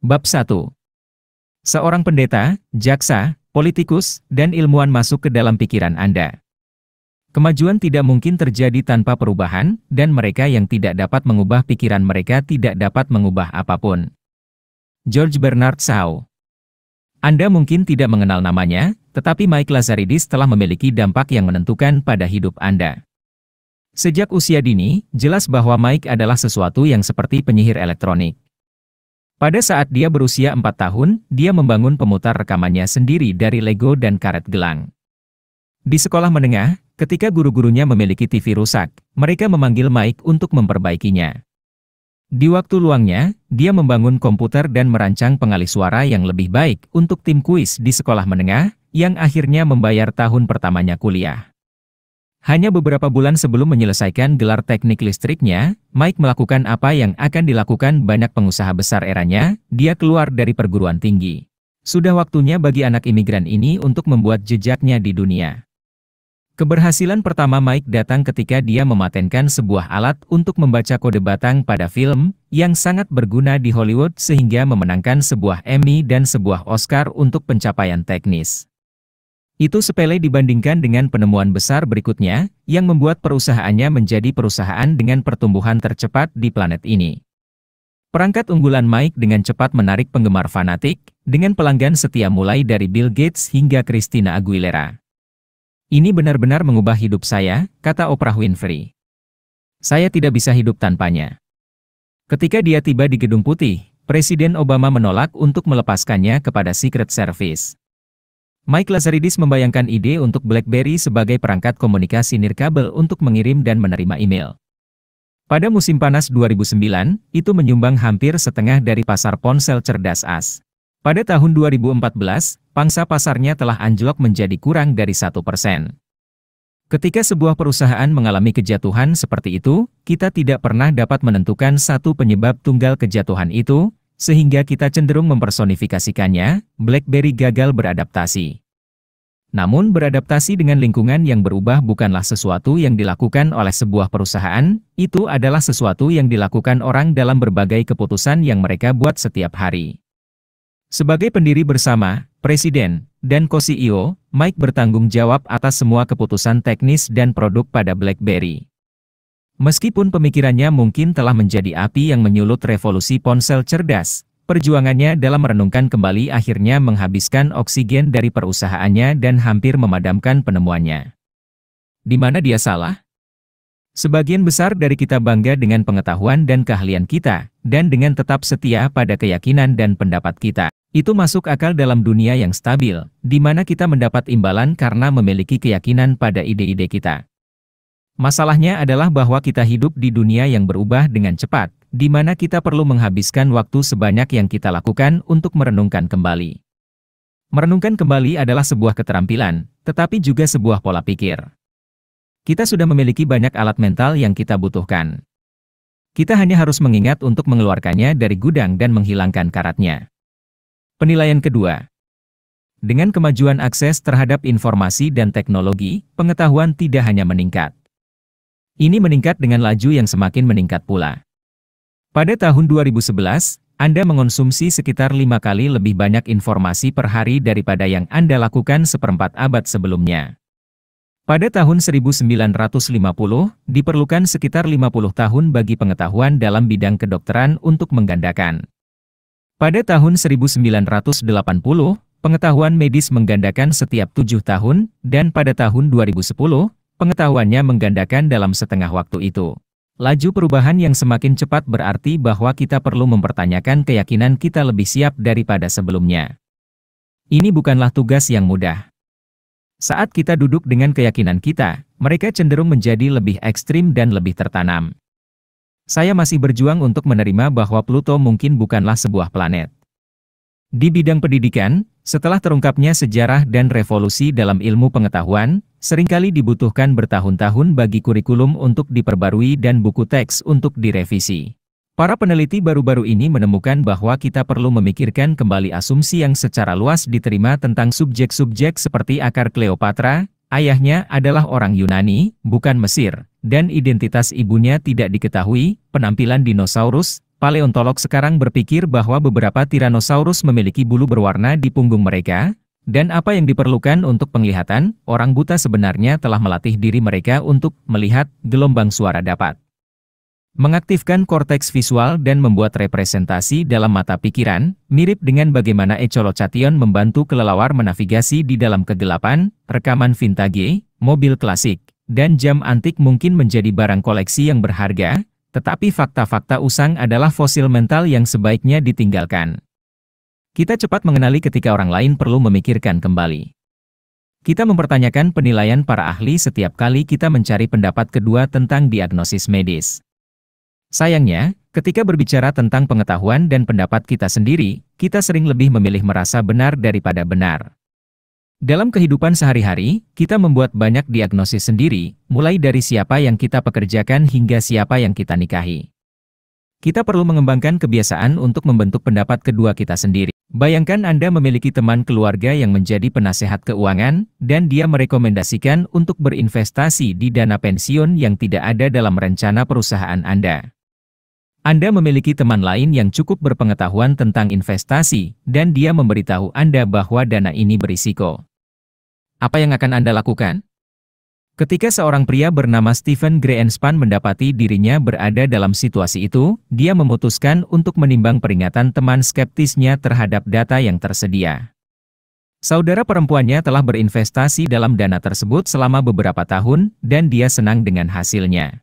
Bab 1. Seorang pendeta, jaksa, politikus, dan ilmuwan masuk ke dalam pikiran Anda. Kemajuan tidak mungkin terjadi tanpa perubahan, dan mereka yang tidak dapat mengubah pikiran mereka tidak dapat mengubah apapun. George Bernard Shaw. Anda mungkin tidak mengenal namanya, tetapi Mike Lazaridis telah memiliki dampak yang menentukan pada hidup Anda. Sejak usia dini, jelas bahwa Mike adalah sesuatu yang seperti penyihir elektronik. Pada saat dia berusia 4 tahun, dia membangun pemutar rekamannya sendiri dari Lego dan karet gelang. Di sekolah menengah, ketika guru-gurunya memiliki TV rusak, mereka memanggil Mike untuk memperbaikinya. Di waktu luangnya, dia membangun komputer dan merancang pengalih suara yang lebih baik untuk tim kuis di sekolah menengah, yang akhirnya membayar tahun pertamanya kuliah. Hanya beberapa bulan sebelum menyelesaikan gelar teknik listriknya, Mike melakukan apa yang akan dilakukan banyak pengusaha besar eranya, dia keluar dari perguruan tinggi. Sudah waktunya bagi anak imigran ini untuk membuat jejaknya di dunia. Keberhasilan pertama Mike datang ketika dia mematenkan sebuah alat untuk membaca kode batang pada film, yang sangat berguna di Hollywood sehingga memenangkan sebuah Emmy dan sebuah Oscar untuk pencapaian teknis. Itu sepele dibandingkan dengan penemuan besar berikutnya, yang membuat perusahaannya menjadi perusahaan dengan pertumbuhan tercepat di planet ini. Perangkat unggulan Mike dengan cepat menarik penggemar fanatik, dengan pelanggan setia mulai dari Bill Gates hingga Christina Aguilera. Ini benar-benar mengubah hidup saya, kata Oprah Winfrey. Saya tidak bisa hidup tanpanya. Ketika dia tiba di Gedung Putih, Presiden Obama menolak untuk melepaskannya kepada Secret Service. Mike Lazaridis membayangkan ide untuk BlackBerry sebagai perangkat komunikasi nirkabel untuk mengirim dan menerima email. Pada musim panas 2009, itu menyumbang hampir setengah dari pasar ponsel cerdas as. Pada tahun 2014, pangsa pasarnya telah anjlok menjadi kurang dari 1%. Ketika sebuah perusahaan mengalami kejatuhan seperti itu, kita tidak pernah dapat menentukan satu penyebab tunggal kejatuhan itu, sehingga kita cenderung mempersonifikasikannya. BlackBerry gagal beradaptasi. Namun beradaptasi dengan lingkungan yang berubah bukanlah sesuatu yang dilakukan oleh sebuah perusahaan, itu adalah sesuatu yang dilakukan orang dalam berbagai keputusan yang mereka buat setiap hari. Sebagai pendiri bersama, Presiden, dan co-CEO, Mike bertanggung jawab atas semua keputusan teknis dan produk pada BlackBerry. Meskipun pemikirannya mungkin telah menjadi api yang menyulut revolusi ponsel cerdas, perjuangannya dalam merenungkan kembali akhirnya menghabiskan oksigen dari perusahaannya dan hampir memadamkan penemuannya. Di mana dia salah? Sebagian besar dari kita bangga dengan pengetahuan dan keahlian kita, dan dengan tetap setia pada keyakinan dan pendapat kita. Itu masuk akal dalam dunia yang stabil, di mana kita mendapat imbalan karena memiliki keyakinan pada ide-ide kita. Masalahnya adalah bahwa kita hidup di dunia yang berubah dengan cepat, di mana kita perlu menghabiskan waktu sebanyak yang kita lakukan untuk merenungkan kembali. Merenungkan kembali adalah sebuah keterampilan, tetapi juga sebuah pola pikir. Kita sudah memiliki banyak alat mental yang kita butuhkan. Kita hanya harus mengingat untuk mengeluarkannya dari gudang dan menghilangkan karatnya. Penilaian kedua. Dengan kemajuan akses terhadap informasi dan teknologi, pengetahuan tidak hanya meningkat. Ini meningkat dengan laju yang semakin meningkat pula. Pada tahun 2011, Anda mengonsumsi sekitar 5 kali lebih banyak informasi per hari daripada yang Anda lakukan seperempat abad sebelumnya. Pada tahun 1950, diperlukan sekitar 50 tahun bagi pengetahuan dalam bidang kedokteran untuk menggandakan. Pada tahun 1980, pengetahuan medis menggandakan setiap 7 tahun, dan pada tahun 2010, pengetahuannya menggandakan dalam setengah waktu itu. Laju perubahan yang semakin cepat berarti bahwa kita perlu mempertanyakan keyakinan kita lebih siap daripada sebelumnya. Ini bukanlah tugas yang mudah. Saat kita duduk dengan keyakinan kita, mereka cenderung menjadi lebih ekstrim dan lebih tertanam. Saya masih berjuang untuk menerima bahwa Pluto mungkin bukanlah sebuah planet. Di bidang pendidikan, setelah terungkapnya sejarah dan revolusi dalam ilmu pengetahuan, seringkali dibutuhkan bertahun-tahun bagi kurikulum untuk diperbarui dan buku teks untuk direvisi. Para peneliti baru-baru ini menemukan bahwa kita perlu memikirkan kembali asumsi yang secara luas diterima tentang subjek-subjek seperti akar Cleopatra, ayahnya adalah orang Yunani, bukan Mesir, dan identitas ibunya tidak diketahui, penampilan dinosaurus, paleontolog sekarang berpikir bahwa beberapa Tyrannosaurus memiliki bulu berwarna di punggung mereka, dan apa yang diperlukan untuk penglihatan, orang buta sebenarnya telah melatih diri mereka untuk melihat gelombang suara dapat mengaktifkan korteks visual dan membuat representasi dalam mata pikiran, mirip dengan bagaimana echolocation membantu kelelawar menavigasi di dalam kegelapan. Rekaman vintage, mobil klasik, dan jam antik mungkin menjadi barang koleksi yang berharga, tetapi fakta-fakta usang adalah fosil mental yang sebaiknya ditinggalkan. Kita cepat mengenali ketika orang lain perlu memikirkan kembali. Kita mempertanyakan penilaian para ahli setiap kali kita mencari pendapat kedua tentang diagnosis medis. Sayangnya, ketika berbicara tentang pengetahuan dan pendapat kita sendiri, kita sering lebih memilih merasa benar daripada benar. Dalam kehidupan sehari-hari, kita membuat banyak diagnosis sendiri, mulai dari siapa yang kita pekerjakan hingga siapa yang kita nikahi. Kita perlu mengembangkan kebiasaan untuk membentuk pendapat kedua kita sendiri. Bayangkan Anda memiliki teman keluarga yang menjadi penasehat keuangan, dan dia merekomendasikan untuk berinvestasi di dana pensiun yang tidak ada dalam rencana perusahaan Anda. Anda memiliki teman lain yang cukup berpengetahuan tentang investasi, dan dia memberitahu Anda bahwa dana ini berisiko. Apa yang akan Anda lakukan? Ketika seorang pria bernama Stephen Greenspan mendapati dirinya berada dalam situasi itu, dia memutuskan untuk menimbang peringatan teman skeptisnya terhadap data yang tersedia. Saudara perempuannya telah berinvestasi dalam dana tersebut selama beberapa tahun, dan dia senang dengan hasilnya.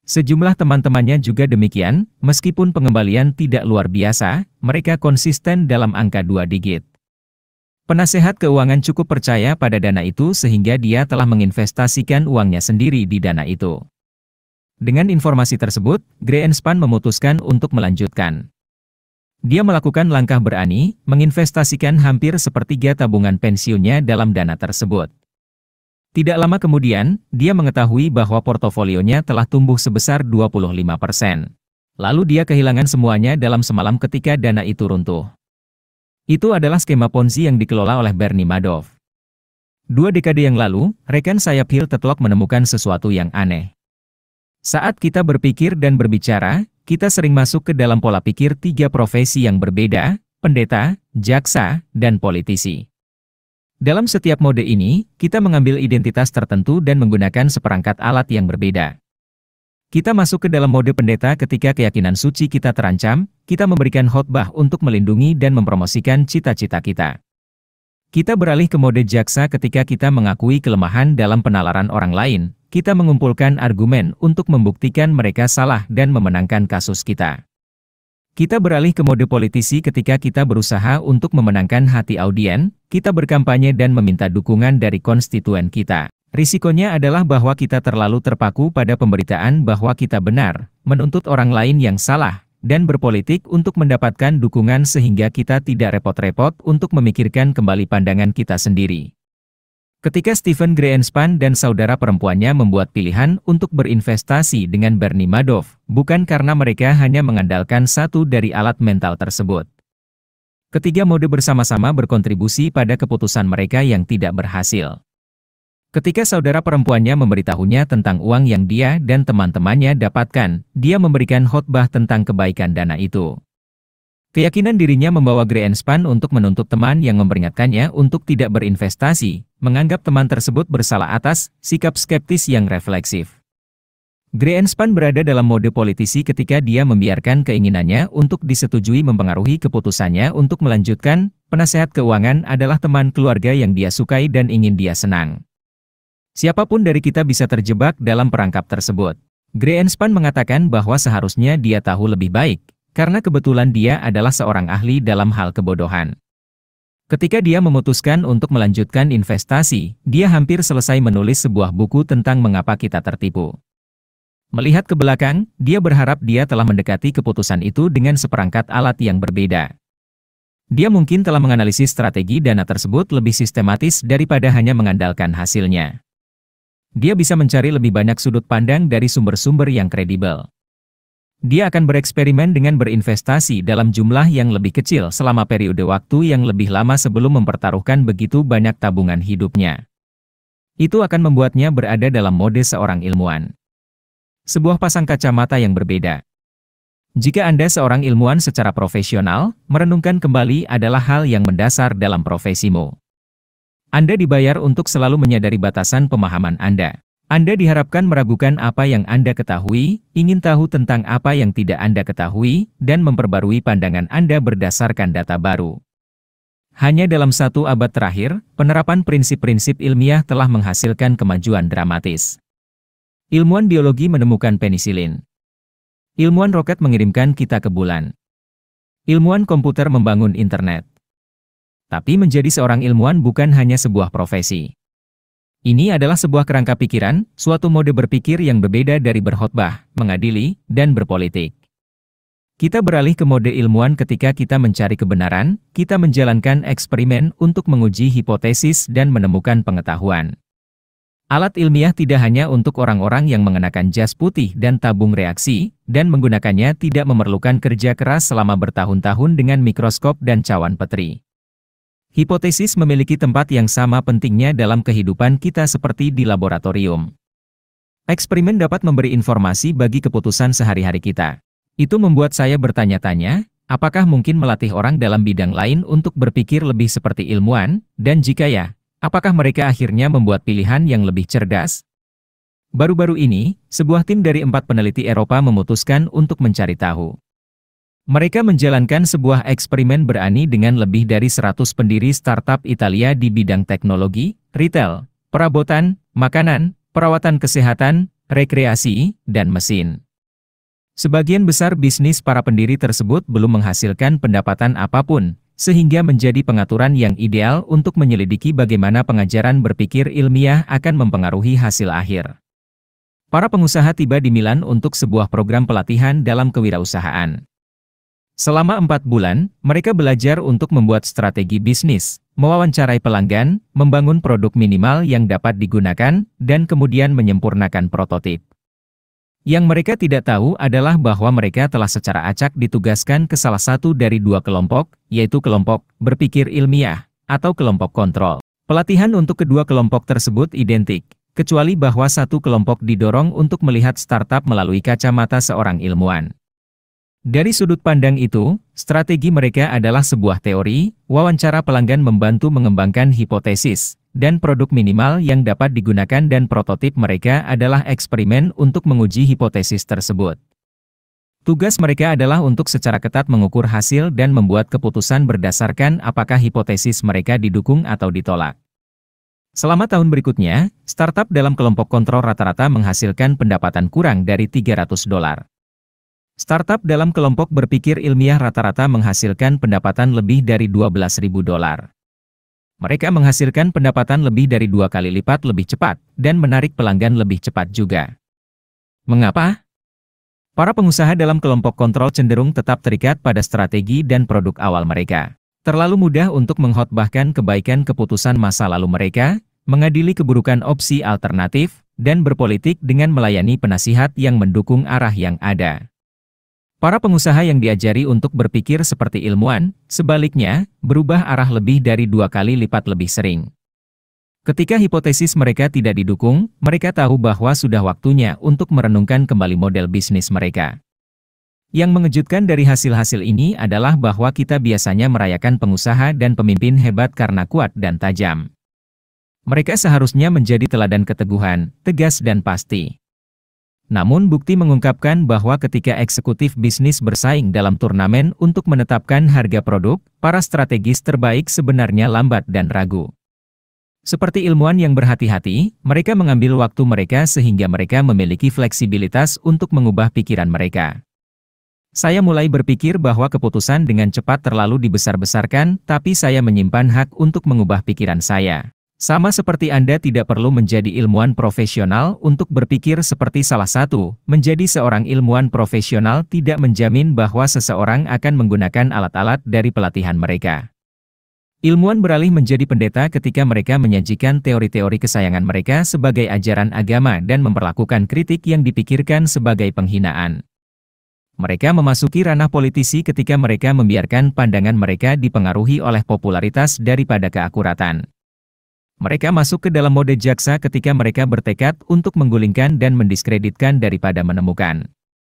Sejumlah teman-temannya juga demikian, meskipun pengembalian tidak luar biasa, mereka konsisten dalam angka 2 digit. Penasehat keuangan cukup percaya pada dana itu sehingga dia telah menginvestasikan uangnya sendiri di dana itu. Dengan informasi tersebut, Greenspan memutuskan untuk melanjutkan. Dia melakukan langkah berani, menginvestasikan hampir sepertiga tabungan pensiunnya dalam dana tersebut. Tidak lama kemudian, dia mengetahui bahwa portofolionya telah tumbuh sebesar 25%. Lalu dia kehilangan semuanya dalam semalam ketika dana itu runtuh. Itu adalah skema Ponzi yang dikelola oleh Bernie Madoff. 2 dekade yang lalu, rekan saya Phil Tetlock menemukan sesuatu yang aneh. Saat kita berpikir dan berbicara, kita sering masuk ke dalam pola pikir 3 profesi yang berbeda: pendeta, jaksa, dan politisi. Dalam setiap mode ini, kita mengambil identitas tertentu dan menggunakan seperangkat alat yang berbeda. Kita masuk ke dalam mode pendeta ketika keyakinan suci kita terancam, kita memberikan khotbah untuk melindungi dan mempromosikan cita-cita kita. Kita beralih ke mode jaksa ketika kita mengakui kelemahan dalam penalaran orang lain, kita mengumpulkan argumen untuk membuktikan mereka salah dan memenangkan kasus kita. Kita beralih ke mode politisi ketika kita berusaha untuk memenangkan hati audien, kita berkampanye dan meminta dukungan dari konstituen kita. Risikonya adalah bahwa kita terlalu terpaku pada pemberitaan bahwa kita benar, menuntut orang lain yang salah, dan berpolitik untuk mendapatkan dukungan sehingga kita tidak repot-repot untuk memikirkan kembali pandangan kita sendiri. Ketika Stephen Greenspan dan saudara perempuannya membuat pilihan untuk berinvestasi dengan Bernie Madoff, bukan karena mereka hanya mengandalkan satu dari alat mental tersebut. Ketiga mode bersama-sama berkontribusi pada keputusan mereka yang tidak berhasil. Ketika saudara perempuannya memberitahunya tentang uang yang dia dan teman-temannya dapatkan, dia memberikan khotbah tentang kebaikan dana itu. Keyakinan dirinya membawa Greenspan untuk menuntut teman yang memperingatkannya untuk tidak berinvestasi, menganggap teman tersebut bersalah atas sikap skeptis yang refleksif. Greenspan berada dalam mode politisi ketika dia membiarkan keinginannya untuk disetujui mempengaruhi keputusannya untuk melanjutkan. Penasehat keuangan adalah teman keluarga yang dia sukai dan ingin dia senang. Siapapun dari kita bisa terjebak dalam perangkap tersebut. Greenspan mengatakan bahwa seharusnya dia tahu lebih baik, karena kebetulan dia adalah seorang ahli dalam hal kebodohan. Ketika dia memutuskan untuk melanjutkan investasi, dia hampir selesai menulis sebuah buku tentang mengapa kita tertipu. Melihat ke belakang, dia berharap dia telah mendekati keputusan itu dengan seperangkat alat yang berbeda. Dia mungkin telah menganalisis strategi dana tersebut lebih sistematis daripada hanya mengandalkan hasilnya. Dia bisa mencari lebih banyak sudut pandang dari sumber-sumber yang kredibel. Dia akan bereksperimen dengan berinvestasi dalam jumlah yang lebih kecil selama periode waktu yang lebih lama sebelum mempertaruhkan begitu banyak tabungan hidupnya. Itu akan membuatnya berada dalam mode seorang ilmuwan. Sebuah pasang kacamata yang berbeda. Jika Anda seorang ilmuwan secara profesional, merenungkan kembali adalah hal yang mendasar dalam profesimu. Anda dibayar untuk selalu menyadari batasan pemahaman Anda. Anda diharapkan meragukan apa yang Anda ketahui, ingin tahu tentang apa yang tidak Anda ketahui, dan memperbarui pandangan Anda berdasarkan data baru. Hanya dalam 1 abad terakhir, penerapan prinsip-prinsip ilmiah telah menghasilkan kemajuan dramatis. Ilmuwan biologi menemukan penisilin. Ilmuwan roket mengirimkan kita ke bulan. Ilmuwan komputer membangun internet. Tapi menjadi seorang ilmuwan bukan hanya sebuah profesi. Ini adalah sebuah kerangka pikiran, suatu mode berpikir yang berbeda dari berkhotbah, mengadili, dan berpolitik. Kita beralih ke mode ilmuwan ketika kita mencari kebenaran, kita menjalankan eksperimen untuk menguji hipotesis dan menemukan pengetahuan. Alat ilmiah tidak hanya untuk orang-orang yang mengenakan jas putih dan tabung reaksi, dan menggunakannya tidak memerlukan kerja keras selama bertahun-tahun dengan mikroskop dan cawan petri. Hipotesis memiliki tempat yang sama pentingnya dalam kehidupan kita seperti di laboratorium. Eksperimen dapat memberi informasi bagi keputusan sehari-hari kita. Itu membuat saya bertanya-tanya, apakah mungkin melatih orang dalam bidang lain untuk berpikir lebih seperti ilmuwan, dan jika ya, apakah mereka akhirnya membuat pilihan yang lebih cerdas? Baru-baru ini, sebuah tim dari 4 peneliti Eropa memutuskan untuk mencari tahu. Mereka menjalankan sebuah eksperimen berani dengan lebih dari 100 pendiri startup Italia di bidang teknologi, retail, perabotan, makanan, perawatan kesehatan, rekreasi, dan mesin. Sebagian besar bisnis para pendiri tersebut belum menghasilkan pendapatan apapun, sehingga menjadi pengaturan yang ideal untuk menyelidiki bagaimana pengajaran berpikir ilmiah akan mempengaruhi hasil akhir. Para pengusaha tiba di Milan untuk sebuah program pelatihan dalam kewirausahaan. Selama 4 bulan, mereka belajar untuk membuat strategi bisnis, mewawancarai pelanggan, membangun produk minimal yang dapat digunakan, dan kemudian menyempurnakan prototip. Yang mereka tidak tahu adalah bahwa mereka telah secara acak ditugaskan ke salah satu dari 2 kelompok, yaitu kelompok berpikir ilmiah, atau kelompok kontrol. Pelatihan untuk kedua kelompok tersebut identik, kecuali bahwa satu kelompok didorong untuk melihat startup melalui kacamata seorang ilmuwan. Dari sudut pandang itu, strategi mereka adalah sebuah teori, wawancara pelanggan membantu mengembangkan hipotesis, dan produk minimal yang dapat digunakan dan prototip mereka adalah eksperimen untuk menguji hipotesis tersebut. Tugas mereka adalah untuk secara ketat mengukur hasil dan membuat keputusan berdasarkan apakah hipotesis mereka didukung atau ditolak. Selama tahun berikutnya, startup dalam kelompok kontrol rata-rata menghasilkan pendapatan kurang dari $300. Startup dalam kelompok berpikir ilmiah rata-rata menghasilkan pendapatan lebih dari $12.000. Mereka menghasilkan pendapatan lebih dari 2 kali lipat lebih cepat, dan menarik pelanggan lebih cepat juga. Mengapa? Para pengusaha dalam kelompok kontrol cenderung tetap terikat pada strategi dan produk awal mereka. Terlalu mudah untuk mengkhotbahkan kebaikan keputusan masa lalu mereka, mengadili keburukan opsi alternatif, dan berpolitik dengan melayani penasihat yang mendukung arah yang ada. Para pengusaha yang diajari untuk berpikir seperti ilmuwan, sebaliknya, berubah arah lebih dari 2 kali lipat lebih sering. Ketika hipotesis mereka tidak didukung, mereka tahu bahwa sudah waktunya untuk merenungkan kembali model bisnis mereka. Yang mengejutkan dari hasil-hasil ini adalah bahwa kita biasanya merayakan pengusaha dan pemimpin hebat karena kuat dan tajam. Mereka seharusnya menjadi teladan keteguhan, tegas dan pasti. Namun bukti mengungkapkan bahwa ketika eksekutif bisnis bersaing dalam turnamen untuk menetapkan harga produk, para strategis terbaik sebenarnya lambat dan ragu. Seperti ilmuwan yang berhati-hati, mereka mengambil waktu mereka sehingga mereka memiliki fleksibilitas untuk mengubah pikiran mereka. Saya mulai berpikir bahwa keputusan dengan cepat terlalu dibesar-besarkan, tapi saya menyimpan hak untuk mengubah pikiran saya. Sama seperti Anda tidak perlu menjadi ilmuwan profesional untuk berpikir seperti salah satu, menjadi seorang ilmuwan profesional tidak menjamin bahwa seseorang akan menggunakan alat-alat dari pelatihan mereka. Ilmuwan beralih menjadi pendeta ketika mereka menyajikan teori-teori kesayangan mereka sebagai ajaran agama dan memperlakukan kritik yang dipikirkan sebagai penghinaan. Mereka memasuki ranah politisi ketika mereka membiarkan pandangan mereka dipengaruhi oleh popularitas daripada keakuratan. Mereka masuk ke dalam mode jaksa ketika mereka bertekad untuk menggulingkan dan mendiskreditkan daripada menemukan.